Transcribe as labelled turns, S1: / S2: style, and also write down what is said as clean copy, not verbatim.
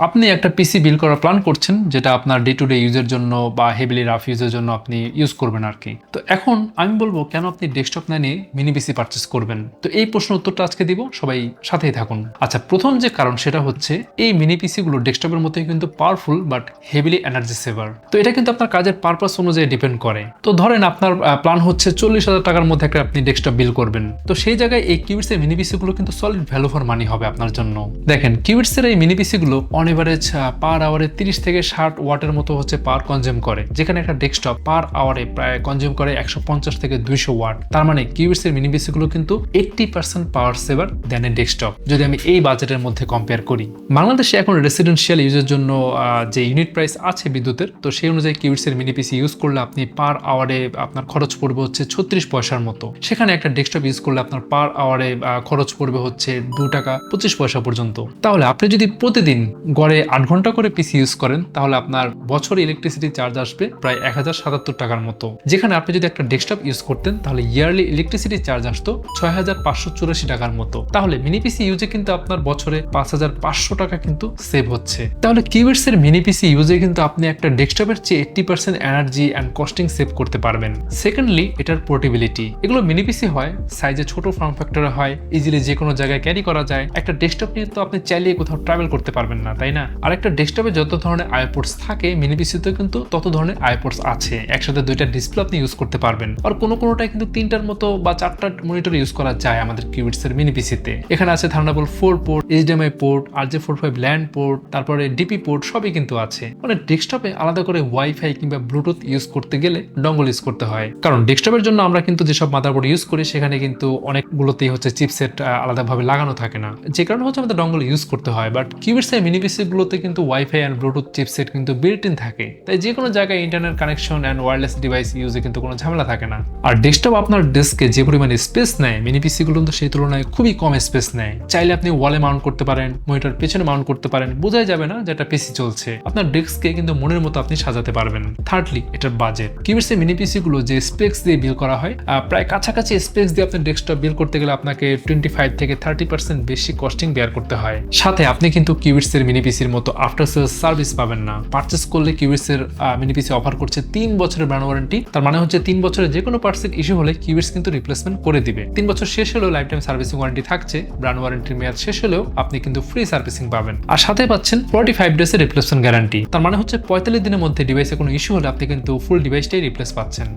S1: আপনি একটা PC build করার প্ল্যান করছেন যেটা আপনার ডে টু ডে ইউজের জন্য বা হেভিলি রাফ ইউজের জন্য আপনি ইউজ করবেন আর কি। তো এখন আমি বলবো কেন আপনি ডেস্কটপ না নিয়ে মিনি পিসি পারচেস করবেন। তো এই প্রশ্নের উত্তরটা আজকে দিব, সবাই সাথেই থাকুন। আচ্ছা, প্রথম যে কারণ সেটা হচ্ছে এই মিনি পিসি গুলো ডেস্কটপের মতোই কিন্তু powerful but heavily energy saver. তো এটা কিন্তু আপনার কাজের পারপাস অনুযায়ী ডিপেন্ড করে। তো ধরেন আপনার প্ল্যান হচ্ছে 40,000 টাকার মধ্যে একটা আপনি ডেস্কটপ বিল্ড করবেন, তো সেই জায়গায় এই কিউবিটস এর মিনি পিসি গুলো কিন্তু সলিড ভ্যালু ফর মানি হবে আপনার জন্য। দেখেন কিউবিটস এর এই মিনি পিসি গুলো অন এভারেজ পার আওয়ারে 30 থেকে 60 ওয়াটের মতো হচ্ছে পাওয়ার কনজিউম করে, যেখানে একটা ডেস্কটপ পার আওয়ারে প্রায় কনজিউম করে 150 থেকে 200 ওয়াট। তার মানে কিউবিটস এর মিনি পিসি গুলো কিন্তু 80% পাওয়ার সেভার দেন এ ডেস্কটপ, যদি আমি এই বাজেটের মধ্যে কম্পেয়ার করি। বাংলাদেশে এখন রেসিডেন্সিয়াল ইউজের জন্য যে ইউনিট প্রাইস আছে বিদ্যুতের, তো সেই অনুযায়ী কিউবিটস এর মিনি পিসি ইউজ করলে আপনি পার আওয়ারে আপনার খরচ পড়বে হচ্ছে 36 পয়সার মতো। সেখানে একটা ডেস্কটপ ইউজ করলে আপনার পার আওয়ারে খরচ পড়বে হচ্ছে 2 টাকা 25 পয়সা পর্যন্ত। তাহলে আপনি যদি প্রতিদিন গড়ে 8 ঘন্টা করে পিসি ইউজ করেন, তাহলে আপনার বছরে ইলেকট্রিসিটি চার্জ আসবে প্রায় 1077 টাকার মতো। যেখানে আপনি যদি একটা ডেস্কটপ ইউজ করতেন, তাহলে ইয়ারলি ইলেকট্রিসিটি চার্জ আসতো 6584 টাকার মতো। তাহলে মিনি পিসি ইউজে কিন্তু আপনার বছরে 5500 টাকা কিন্তু সেভ হচ্ছে। তাহলে কিউবিটস এর মিনি পিসি ইউজে কিন্তু আপনি একটা ডেস্কটপের চেয়ে 80% এনার্জি অ্যান্ড কস্টিং সেভ করতে পারবেন। সেকেন্ডলি, এটার পোর্টেবিলিটি। এগুলো মিনি পিসি হয়, সাইজে ছোট ফর্ম ফ্যাক্টরে হয়, ইজিলি যে কোনো জায়গায় ক্যারি করা যায়। একটা ডেস্কটপ নিয়ে তো আপনি চাইলে কোথাও ট্রাভেল করতে পারবেন না, তাই না? আর একটা ডেস্কটপে যত ধরনের আইপোর্টস থাকে, মিনি পিসিতে কিন্তু তত ধরনের আইপোর্টস আছে। একসাথে দুইটা ডিসপ্লে আপনি ইউজ করতে পারবেন। আর কোনোটাই কিন্তু 3টার মতো বা 4টা মনিটর ইউজ করা যায় আমাদের কিউবিটস এর মিনি পিসিতে। এখানে আছে Thunderbolt 4 port, HDMI port, RJ45 land port, তারপরে ডিপি পোর্ট, সবই কিন্তু আছে। মানে ডেস্কটপে আলাদা করে ওয়াইফাই কিংবা ব্লুটুথ ইউজ করতে গেলে ডঙ্গল ইউজ করতে হয়। কারণ ডেস্কটপের জন্য আমরা কিন্তু যেসব মাদারবোর্ড ইউজ করি, সেখানে কিন্তু অনেকগুলোতেই হচ্ছে চিপসেট আলাদাভাবে লাগানো থাকে না, যে কারণে হচ্ছে আমাদের ডঙ্গল ইউজ করতে হয়। বাট কিউবিটস এর মিনি পিসি গুলোতে কিন্তু ওয়াইফাই এন্ড ব্লুটুথ চিপসেট কিন্তু বিল্ট ইন থাকে, তাই যে কোনো জায়গায় internet connection and wireless device ইউজে কিন্তু কোনো ঝামেলা থাকে না। আর ডেস্কটপ আপনার ডেস্কে যে পরিমাণে স্পেস নেয়, মিনি পিসি গুলো কিন্তু সেই তুলনায় খুবই কম স্পেস নেয়। চাইলে আপনি ওয়ালে মাউন্ট করতে পারেন, মনিটর পেছনে মাউন্ট করতে পারেন, বোঝাই যাবে না যে একটা পিসি চলছে। আপনার ডেস্ককে কিন্তু মনের মতো আপনি সাজাতে পারবেন। থার্ডলি, এটার বাজেট। কিউবিটস এর মিনি পিসি গুলো যে স্পেক্স দিয়ে বিল করা হয়, প্রায় কাছাকাছি স্পেক্স দিয়ে আপনি ডেস্কটপ বিল করতে গেলে আপনাকে 25 থেকে 30% বেশি কস্টিং বেয়ার করতে হয়। সাথে আপনি কিন্তু কিউবিটস এর মিনি পিসির মতো আফটার সেলস সার্ভিস পাবেন না। পারচেস করলে কিউবিটস এর মিনি পিসি অফার করছে 3 বছরের ব্র্যান্ড ওয়ারেন্টি। তার মানে হচ্ছে 3 বছরে যে কোনো পার্টসের ইস্যু হলে কিউবিটস কিন্তু রিপ্লেসমেন্ট করে দিবে। 3 বছর শেষ হলেও লাইফ টাইম সার্ভিসিং ওয়ারেন্টি থাকছে। ব্র্যান্ড ওয়ারেন্টির মেয়াদ শেষ হলেও আপনি কিন্তু ফ্রি সার্ভিসিং পাবেন। আর সাথে পাচ্ছেন 45 ডেজের রিপ্লেসমেন্ট গ্যারান্টি। তার মানে হচ্ছে 45 দিনের মধ্যে ডিভাইসে কোনো ইস্যু হলে আপনি কিন্তু ফুল ডিভাইসটাই রিপ্লেস পাচ্ছেন।